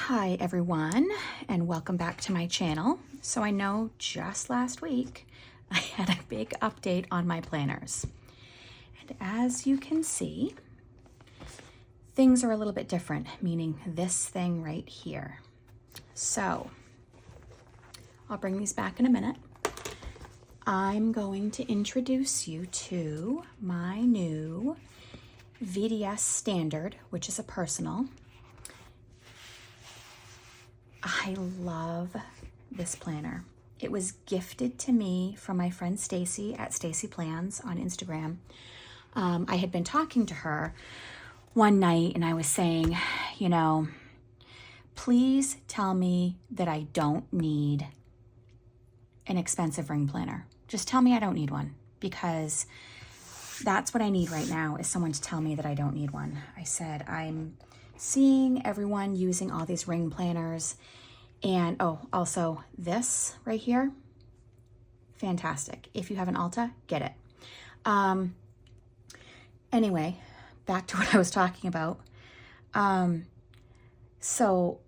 Hi everyone, and welcome back to my channel. So I know just last week I had a big update on my planners. And as you can see, things are a little bit different, meaning this thing right here. So I'll bring these back in a minute. I'm going to introduce you to my new VDS standard, which is a personal. I love this planner. It was gifted to me from my friend Stacy at Stacy Plans on Instagram. I had been talking to her one night and I was saying, you know, please tell me that I don't need an expensive ring planner. Just tell me I don't need one, because that's what I need right now, is someone to tell me that I don't need one. I said, I'm seeing everyone using all these ring planners, and oh, also this right here, fantastic. If you have an Ulta, get it. Anyway, back to what I was talking about. So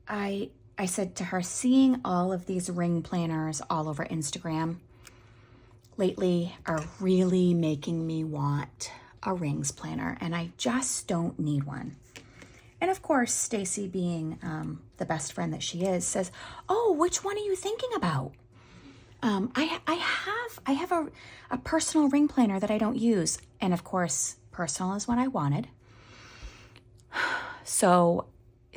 I said to her, seeing all of these ring planners all over Instagram lately are really making me want a rings planner, and I just don't need one. And of course, Stacy, being the best friend that she is, says, "Oh, which one are you thinking about?" I have a personal ring planner that I don't use, and of course, personal is what I wanted. So,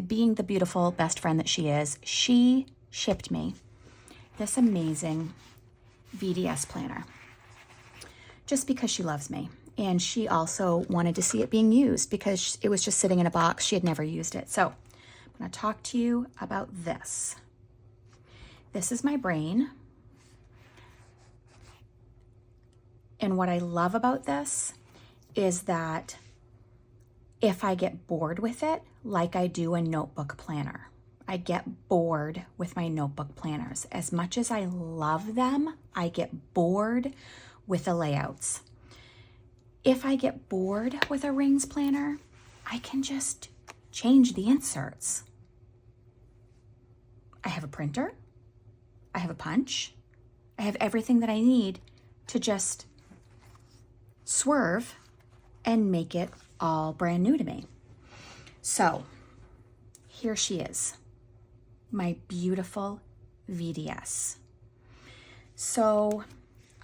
being the beautiful best friend that she is, she shipped me this amazing VDS planner just because she loves me. And she also wanted to see it being used because it was just sitting in a box. She had never used it. So I'm going to talk to you about this. This is my brain. And what I love about this is that if I get bored with it, like I do a notebook planner, I get bored with my notebook planners. As much as I love them, I get bored with the layouts. If I get bored with a rings planner, I can just change the inserts. I have a printer, I have a punch, I have everything that I need to just swerve and make it all brand new to me. So here she is, my beautiful VDS. So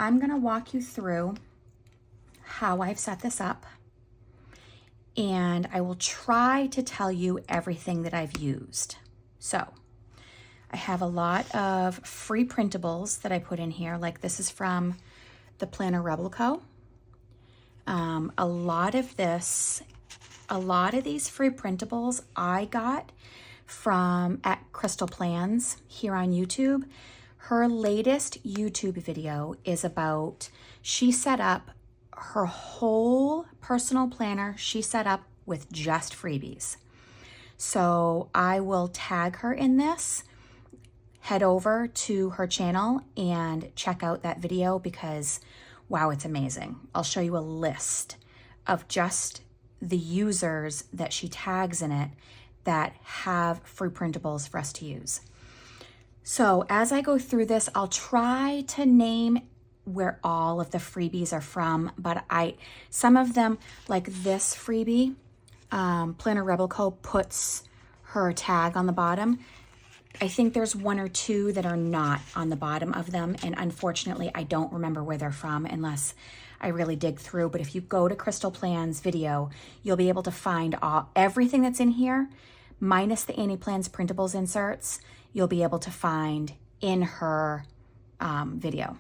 I'm gonna walk you through how I've set this up, and I will try to tell you everything that I've used. So I have a lot of free printables that I put in here, like this is from the Planner Rebel Co. A lot of these free printables I got from at Crystal Plans here on YouTube. Her latest YouTube video is about, she set up her whole personal planner, she set up with just freebies. So I will tag her in this. Head over to her channel and check out that video because, wow, it's amazing. I'll show you a list of just the users that she tags in it that have free printables for us to use. So as I go through this, I'll try to name where all of the freebies are from, but some of them, like this freebie, Planner Rebel Co. puts her tag on the bottom. I think there's one or two that are not on the bottom of them, and unfortunately I don't remember where they're from unless I really dig through. But if you go to Crystal Plans video, you'll be able to find everything that's in here, minus the Annie Plans printables inserts, you'll be able to find in her video.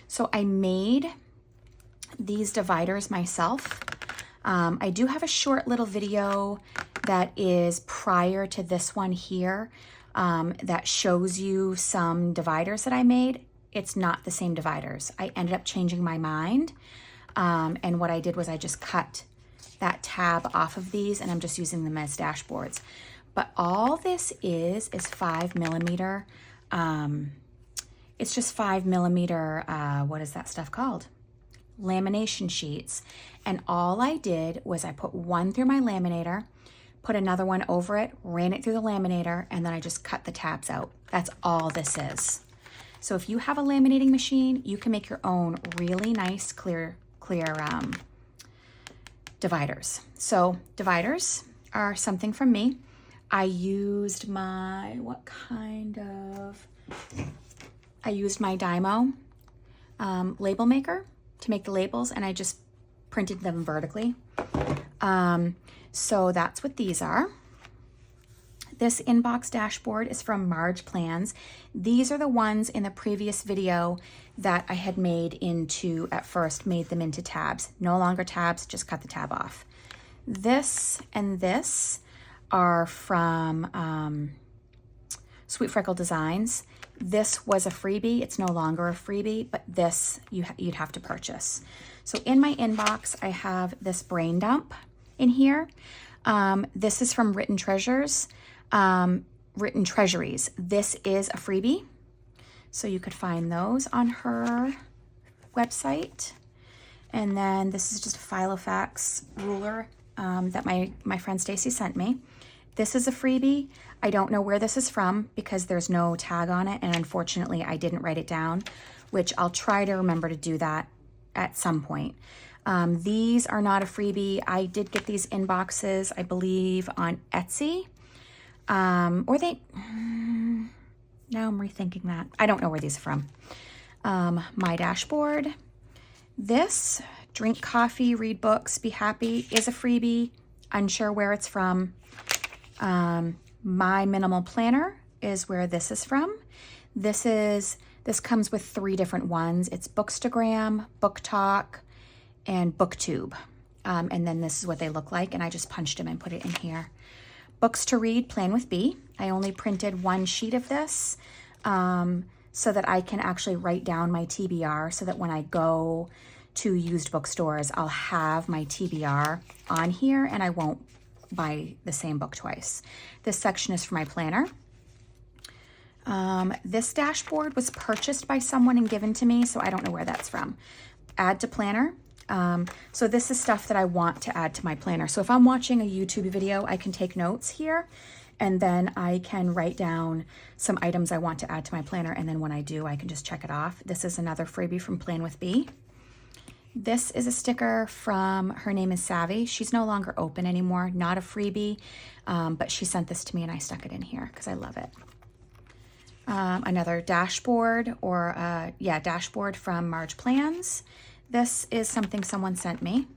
So I made these dividers myself. I do have a short little video that is prior to this one here that shows you some dividers that I made. It's not the same dividers. I ended up changing my mind. And what I did was I just cut that tab off of these and I'm just using them as dashboards. But all this is 5mm. It's just 5mm, what is that stuff called? Lamination sheets. And all I did was I put one through my laminator, put another one over it, ran it through the laminator, and then I just cut the tabs out. That's all this is. So if you have a laminating machine, you can make your own really nice clear dividers. So dividers are something from me. I used my, I used my Dymo label maker to make the labels, and I just printed them vertically. So that's what these are. This inbox dashboard is from Marge Plans. These are the ones in the previous video that I had made into, at first, made them into tabs. No longer tabs, just cut the tab off. This and this are from Sweet Freckle Designs. This was a freebie. It's no longer a freebie, but this you'd have to purchase. So in my inbox, I have this brain dump in here. This is from Written Treasures. Written Treasuries. This is a freebie, so you could find those on her website. And then this is just a Filofax ruler that my friend Stacy sent me. This is a freebie. I don't know where this is from because there's no tag on it, and unfortunately I didn't write it down, which I'll try to remember to do that at some point. These are not a freebie. I did get these inboxes, I believe, on Etsy. Now I'm rethinking that. I don't know where these are from. My dashboard. This, drink coffee, read books, be happy, is a freebie. Unsure where it's from. My minimal planner is where this is from. This comes with 3 different ones. It's Bookstagram, Book Talk, and BookTube. And then this is what they look like, and I just punched them and put it in here. Books to read, Plan with B. I only printed 1 sheet of this so that I can actually write down my TBR so that when I go to used bookstores, I'll have my TBR on here and I won't buy the same book twice. This section is for my planner. This dashboard was purchased by someone and given to me, so I don't know where that's from. Add to planner. So this is stuff that I want to add to my planner. So if I'm watching a YouTube video, I can take notes here, and then I can write down some items I want to add to my planner, and then when I do, I can just check it off. This is another freebie from Plan with B. This is a sticker from, her name is Savvy. She's no longer open anymore, not a freebie, but she sent this to me and I stuck it in here because I love it. Another dashboard, dashboard from Marge Plans. This is something someone sent me.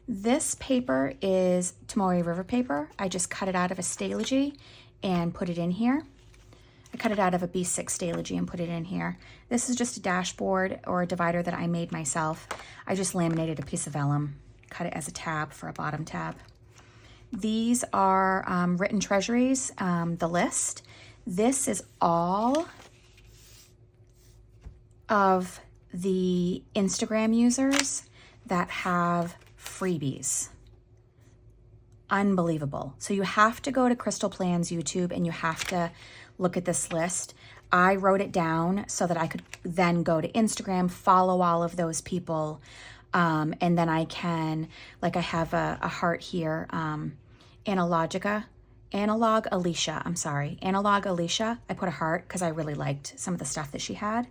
This paper is Tomoe River paper. I just cut it out of a Stalogy and put it in here. I cut it out of a B6 Stalogy and put it in here. This is just a dashboard or a divider that I made myself. I just laminated a piece of vellum, cut it as a tab for a bottom tab. These are Written Treasuries, the list. This is all of the Instagram users that have freebies. Unbelievable. So you have to go to Crystal Plans YouTube and you have to look at this list. I wrote it down so that I could then go to Instagram, follow all of those people, and then I can, like I have a heart here, Analog Alicia, I put a heart because I really liked some of the stuff that she had.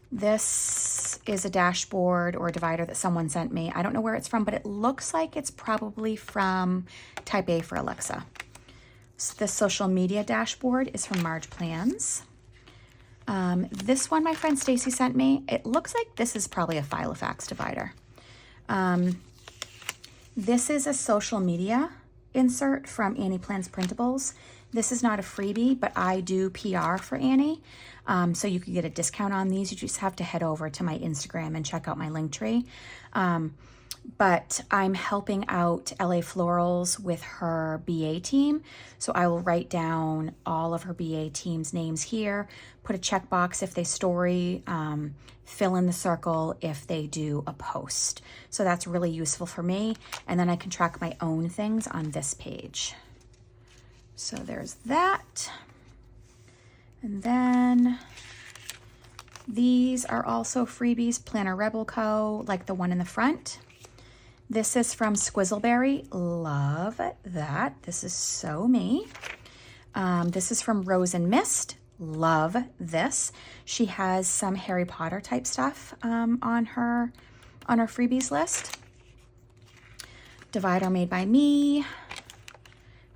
This is a dashboard or a divider that someone sent me. I don't know where it's from, but it looks like it's probably from Type A for Alexa. So this social media dashboard is from Marge Plans. This one my friend Stacy sent me. It looks like this is probably a Filofax divider. This is a social media insert from Annie Plans Printables. This is not a freebie, but I do PR for Annie. So you could get a discount on these. You just have to head over to my Instagram and check out my Linktree. But I'm helping out LA Florals with her BA team. So I will write down all of her BA team's names here, put a checkbox if they story, fill in the circle if they do a post. So that's really useful for me. And then I can track my own things on this page. So there's that. And then these are also freebies, Planner Rebel Co., like the one in the front. This is from Squizzleberry. Love that. This is so me. This is from Rose and Mist. Love this. She has some Harry Potter type stuff on her freebies list. Divider made by me.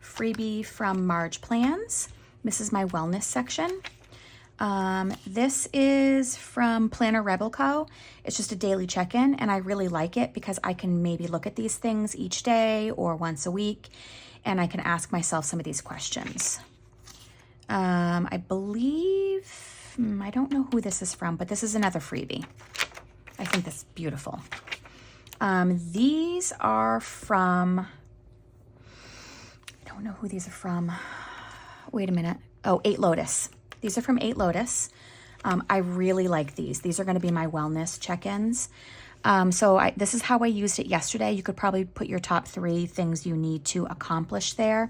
Freebie from Marge Plans. This is my wellness section. This is from Planner Rebel Co. It's just a daily check-in, and I really like it because I can maybe look at these things each day or once a week, and I can ask myself some of these questions. I believe, I don't know who this is from, but this is another freebie. I think that's beautiful. These are from, I don't know who these are from. Wait a minute. Oh, 8 Lotus. These are from 8 Lotus. I really like these. These are going to be my wellness check-ins. This is how I used it yesterday. You could probably put your top 3 things you need to accomplish there.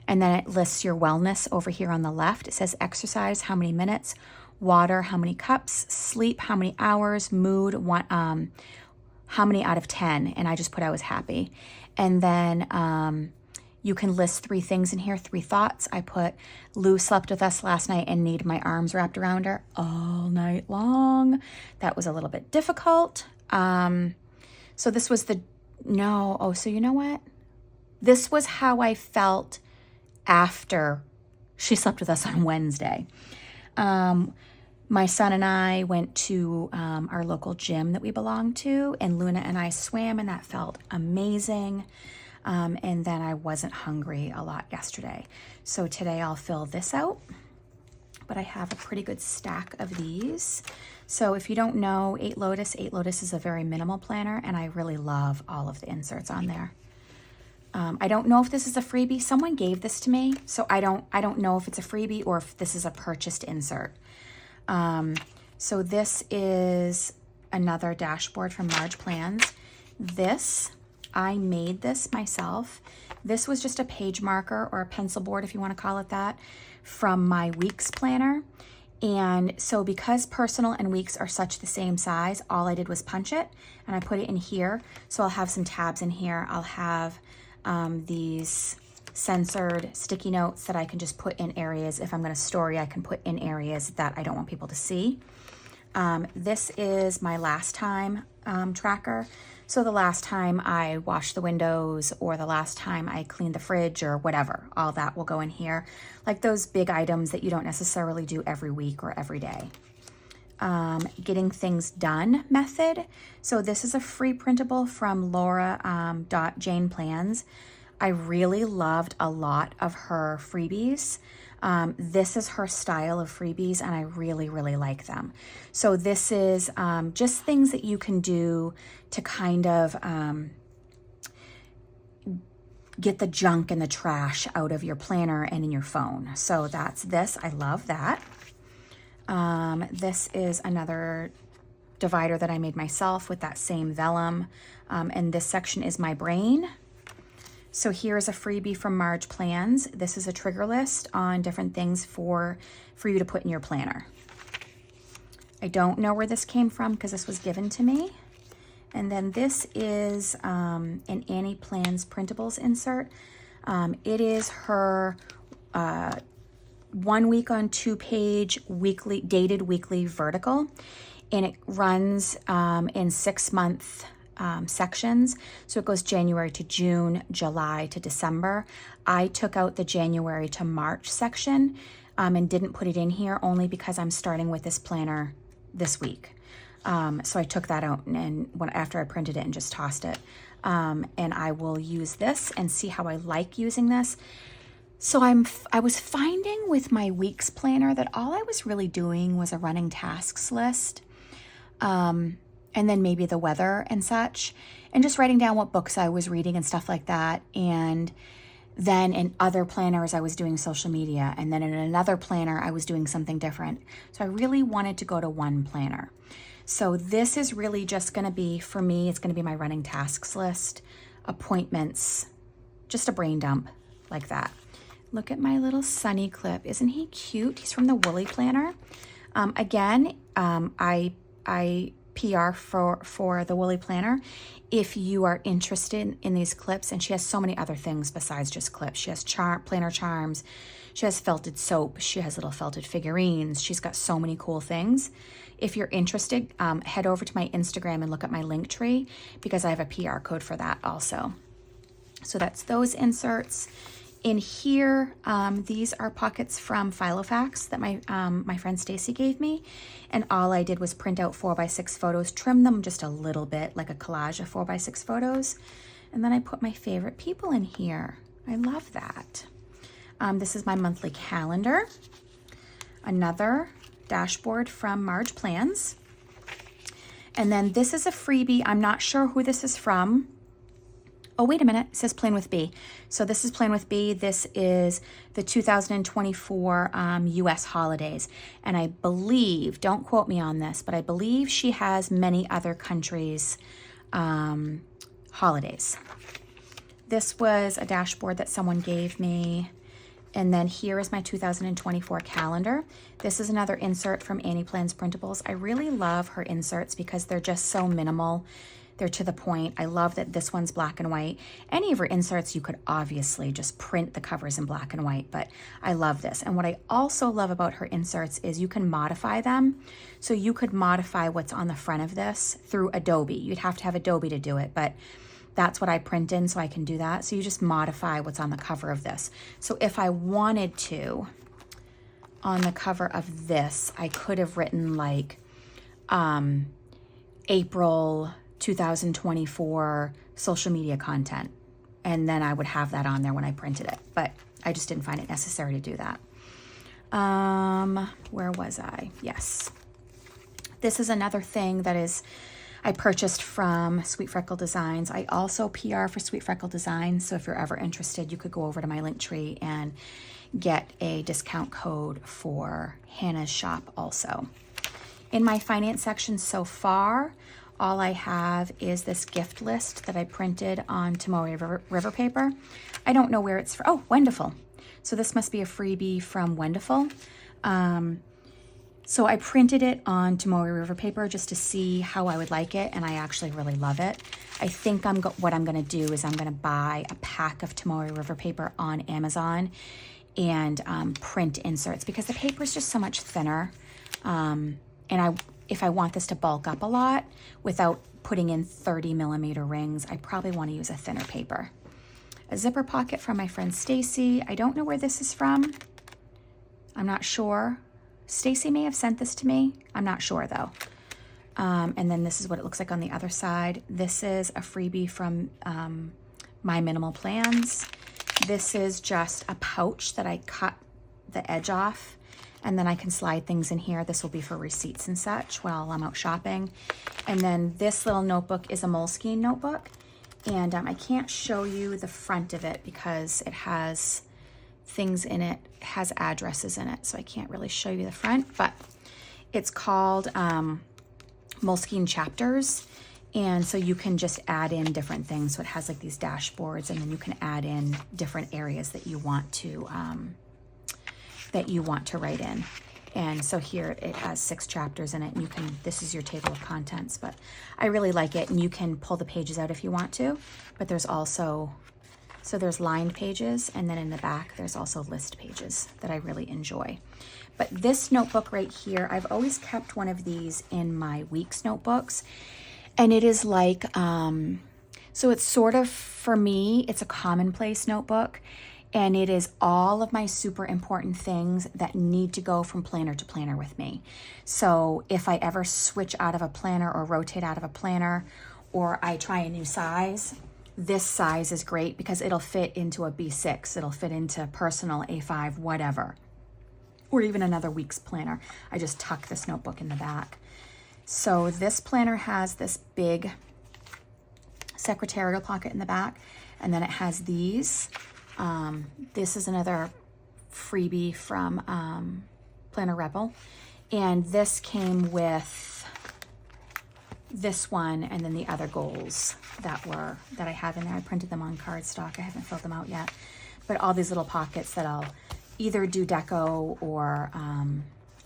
And then it lists your wellness over here on the left. It says exercise, how many minutes, water, how many cups, sleep, how many hours, mood, how many out of 10. And I just put I was happy. And then you can list 3 things in here, 3 thoughts. I put Lou slept with us last night and needed my arms wrapped around her all night long. That was a little bit difficult. So this was so you know what? This was how I felt after she slept with us on Wednesday. My son and I went to our local gym that we belong to, and Luna and I swam, and that felt amazing. And then I wasn't hungry a lot yesterday. So today I'll fill this out, but I have a pretty good stack of these. So if you don't know 8 Lotus is a very minimal planner, and I really love all of the inserts on there. I don't know if this is a freebie. Someone gave this to me, so I don't know if it's a freebie or if this is a purchased insert. So this is another dashboard from Marge Plans. I made this myself. This was just a page marker or a pencil board, if you want to call it that, from my weeks planner. And so because personal and weeks are such the same size, all I did was punch it and I put it in here. So I'll have some tabs in here. I'll have these censored sticky notes that I can just put in areas. If I'm going to story, I can put in areas that I don't want people to see. This is my last time tracker. So the last time I washed the windows or the last time I cleaned the fridge or whatever, all that will go in here. Like those big items that you don't necessarily do every week or every day. Getting things done method. So this is a free printable from Laura.Jane Plans. I really loved a lot of her freebies. This is her style of freebies, and I really, really like them. So this is just things that you can do to kind of get the junk and the trash out of your planner and in your phone. So that's this. I love that. This is another divider that I made myself with that same vellum. And this section is my brain. So here's a freebie from Marge Plans. This is a trigger list on different things for you to put in your planner. I don't know where this came from because this was given to me. And then this is an Annie Plans printables insert. It is her 1 week on 2-page weekly, dated weekly vertical. And it runs in 6-month sections. So it goes January to June, July to December. I took out the January to March section and didn't put it in here only because I'm starting with this planner this week. So I took that out and after I printed it and just tossed it. And I will use this and see how I like using this. So I was finding with my weeks planner that all I was really doing was a running tasks list. And then maybe the weather and such, and just writing down what books I was reading and stuff like that. And then in other planners, I was doing social media. And then in another planner, I was doing something different. So I really wanted to go to one planner. So this is really just going to be, for me, it's going to be my running tasks list, appointments, just a brain dump like that. Look at my little Sunny clip. Isn't he cute? He's from the Woolly Planner. Again, I PR for the Woolly Planner. If you are interested in these clips, and she has so many other things besides just clips. She has planner charms, she has felted soap, she has little felted figurines, she's got so many cool things. If you're interested, head over to my Instagram and look at my link tree, because I have a PR code for that also. So that's those inserts. In here, these are pockets from Filofax that my friend Stacy gave me, and all I did was print out 4x6 photos, trim them just a little bit, like a collage of 4x6 photos, and then I put my favorite people in here. I love that. This is my monthly calendar, another dashboard from Marge Plans, and then this is a freebie. I'm not sure who this is from. Oh, wait a minute, it says Plan with B. So this is Plan with B. This is the 2024 US holidays. And I believe, don't quote me on this, but I believe she has many other countries' holidays. This was a dashboard that someone gave me. And then here is my 2024 calendar. This is another insert from Annie Plans Printables. I really love her inserts because they're just so minimal. They're to the point. I love that this one's black and white. Any of her inserts, you could obviously just print the covers in black and white, but I love this. And what I also love about her inserts is you can modify them. So you could modify what's on the front of this through Adobe. You'd have to have Adobe to do it, but that's what I print in, so I can do that. So you just modify what's on the cover of this. So if I wanted to, on the cover of this, I could have written like April 2024 social media content, and then I would have that on there when I printed it, but I just didn't find it necessary to do that. Where was I? Yes. This is another thing that is I purchased from Sweet Freckle Designs. I also PR for Sweet Freckle Designs, so if you're ever interested, you could go over to my link tree and get a discount code for Hannah's shop also. In my finance section so far, all I have is this gift list that I printed on Tomoe River paper. I don't know where it's from. Oh, Wonderful. So this must be a freebie from Wonderful. So I printed it on Tomoe River paper just to see how I would like it, and I actually really love it. I think what I'm going to do is I'm going to buy a pack of Tomoe River paper on Amazon and print inserts, because the paper is just so much thinner. If I want this to bulk up a lot without putting in 30 millimeter rings, I probably want to use a thinner paper. A zipper pocket from my friend Stacy. I don't know where this is from. I'm not sure. Stacy may have sent this to me. I'm not sure though. And then this is what it looks like on the other side. This is a freebie from My Minimal Plans. This is just a pouch that I cut the edge off, and then I can slide things in here. This will be for receipts and such while I'm out shopping. And then this little notebook is a Moleskine notebook. And I can't show you the front of it because it has things in it, has addresses in it. So I can't really show you the front, but it's called Moleskine Chapters. And so you can just add in different things. So it has like these dashboards, and then you can add in different areas that you want to write in. And so here it has 6 chapters in it, and this is your table of contents, but I really like it, and you can pull the pages out if you want to, but there's also, so there's lined pages, and then in the back there's also list pages that I really enjoy. But this notebook right here, I've always kept one of these in my week's notebooks, and it is like, so it's sort of, for me, it's a commonplace notebook. And it is all of my super important things that need to go from planner to planner with me. So if I ever switch out of a planner or rotate out of a planner, or I try a new size, this size is great because it'll fit into a B6. It'll fit into personal, A5, whatever. Or even another week's planner. I just tuck this notebook in the back. So this planner has this big secretarial pocket in the back. And then it has these. This is another freebie from Planner Rebel, and this came with this one and then the other goals that I have in there. I printed them on cardstock. I haven't filled them out yet, but all these little pockets that I'll either do deco or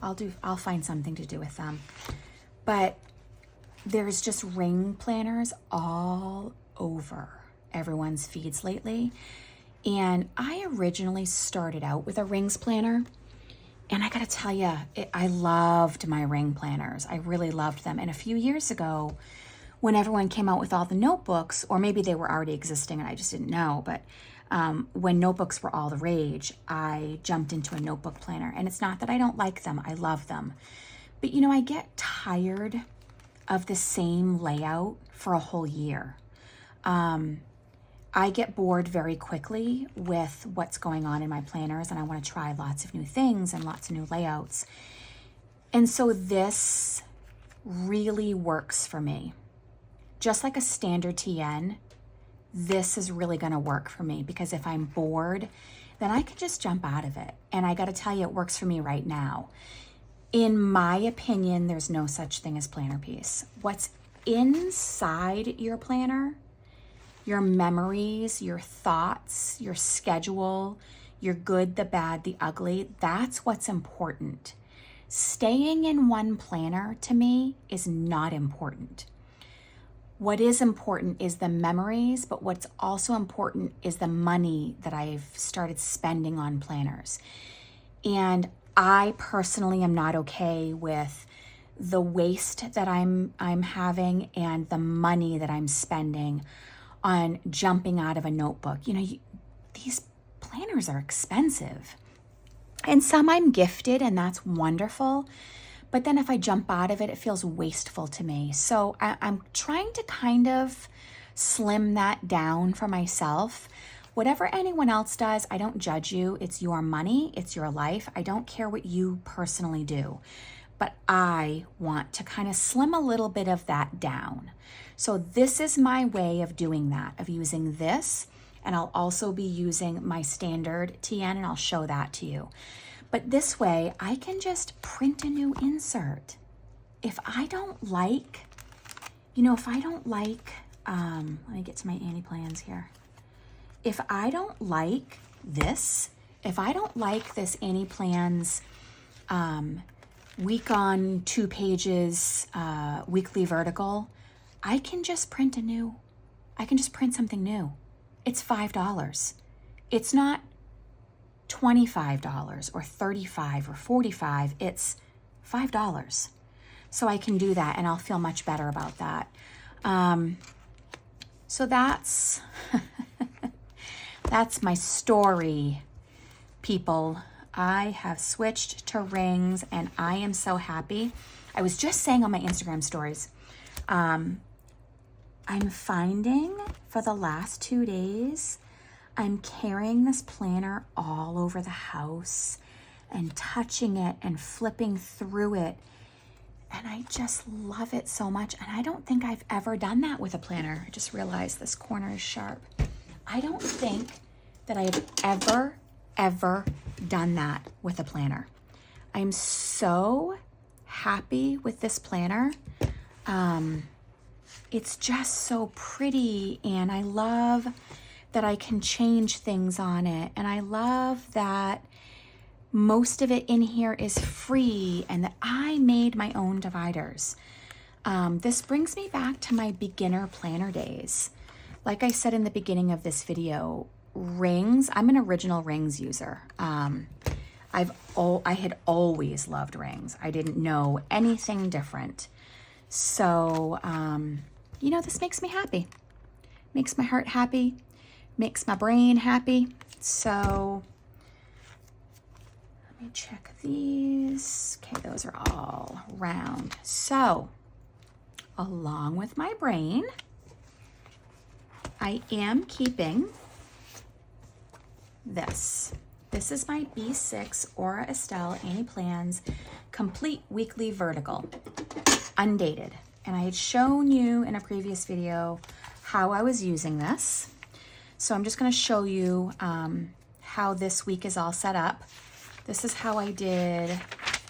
I'll find something to do with them. But there's just ring planners all over everyone's feeds lately. And I originally started out with a rings planner. And I gotta tell you, I loved my ring planners. I really loved them. And a few years ago, when everyone came out with all the notebooks, or maybe they were already existing and I just didn't know, but when notebooks were all the rage, I jumped into a notebook planner. And it's not that I don't like them, I love them. But you know, I get tired of the same layout for a whole year. I get bored very quickly with what's going on in my planners, and I want to try lots of new things and lots of new layouts. And so this really works for me. Just like a standard TN, this is really going to work for me, because if I'm bored, then I can just jump out of it. And I got to tell you, it works for me right now. In my opinion, there's no such thing as planner piece. What's inside your planner, your memories, your thoughts, your schedule, your good, the bad, the ugly, that's what's important. Staying in one planner, to me, is not important. What is important is the memories, but what's also important is the money that I've started spending on planners. And I personally am not okay with the waste that I'm having and the money that I'm spending on jumping out of a notebook. You know, these planners are expensive. And some I'm gifted, and that's wonderful. But then if I jump out of it, it feels wasteful to me. So I'm trying to kind of slim that down for myself. Whatever anyone else does, I don't judge you. It's your money, it's your life. I don't care what you personally do. But I want to kind of slim a little bit of that down. So this is my way of doing that, of using this, and I'll also be using my standard TN, and I'll show that to you. But this way, I can just print a new insert. If I don't like, let me get to my Annie plans here. If I don't like this, if I don't like this Annie Plans week on 2 pages weekly vertical, I can just print something new. It's $5. It's not $25 or $35 or $45. It's $5. So I can do that, and I'll feel much better about that. So that's that's my story, people. I have switched to rings, and I am so happy. I was just saying on my Instagram stories, I'm finding for the last 2 days, I'm carrying this planner all over the house and touching it and flipping through it. And I just love it so much. And I don't think I've ever done that with a planner. I just realized this corner is sharp. I don't think that I've ever done that with a planner. I'm so happy with this planner. It's just so pretty, and I love that I can change things on it. And I love that most of it in here is free and that I made my own dividers. This brings me back to my beginner planner days. Like I said in the beginning of this video, rings, I'm an original rings user. I had always loved rings. I didn't know anything different. So, this makes me happy. Makes my heart happy, makes my brain happy. So let me check these. Okay, those are all round. So along with my brain, I am keeping this. This is my B6 Aura Estelle Annie Plans Complete Weekly Vertical, undated. And I had shown you in a previous video how I was using this. So I'm just going to show you how this week is all set up. This is how I did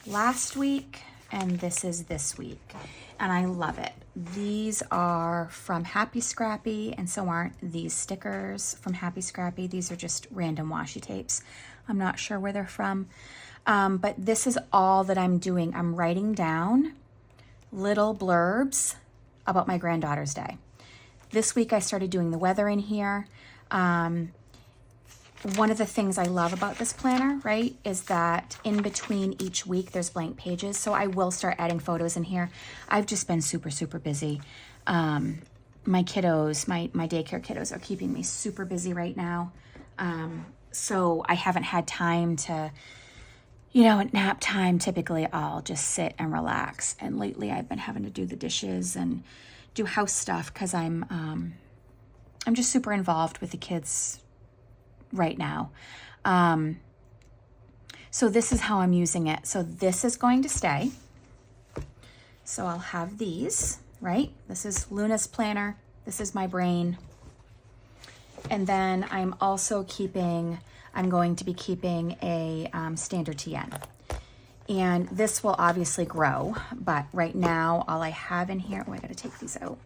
last week, and this is this week. And I love it. These are from Happy Scrappy, and so aren't these stickers from Happy Scrappy. These are just random washi tapes. I'm not sure where they're from. But this is all that I'm doing. I'm writing down little blurbs about my granddaughter's day. This week I started doing the weather in here. One of the things I love about this planner, right, is that in between each week there's blank pages. So I will start adding photos in here. I've just been super, super busy. My kiddos, my daycare kiddos are keeping me super busy right now. So I haven't had time to, you know, at nap time, typically I'll just sit and relax. And lately I've been having to do the dishes and do house stuff because I'm just super involved with the kids right now. So this is how I'm using it. So this is going to stay. So I'll have these, right? This is Luna's planner. This is my brain. And then I'm going to be keeping a standard TN. And this will obviously grow, but right now all I have in here, oh, I gotta take these out.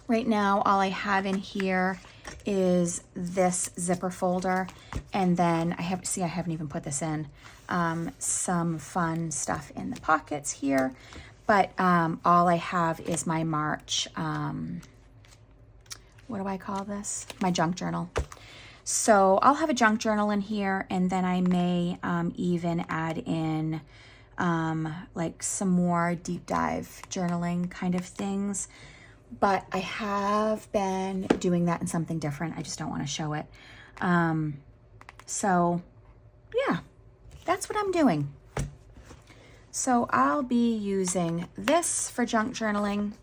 Right now, all I have in here is this zipper folder. And then I haven't even put this in. Some fun stuff in the pockets here. But all I have is my March, what do I call this? My junk journal. So I'll have a junk journal in here, and then I may even add in like some more deep dive journaling kind of things. But I have been doing that in something different. I just don't want to show it. So yeah, that's what I'm doing. So I'll be using this for junk journaling,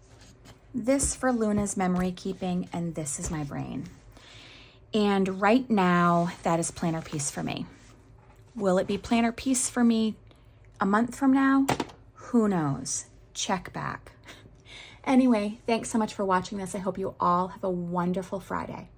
this for Luna's memory keeping, and this is my brain. And right now, that is planner piece for me. Will it be planner piece for me a month from now? Who knows? Check back. Anyway, thanks so much for watching this. I hope you all have a wonderful Friday.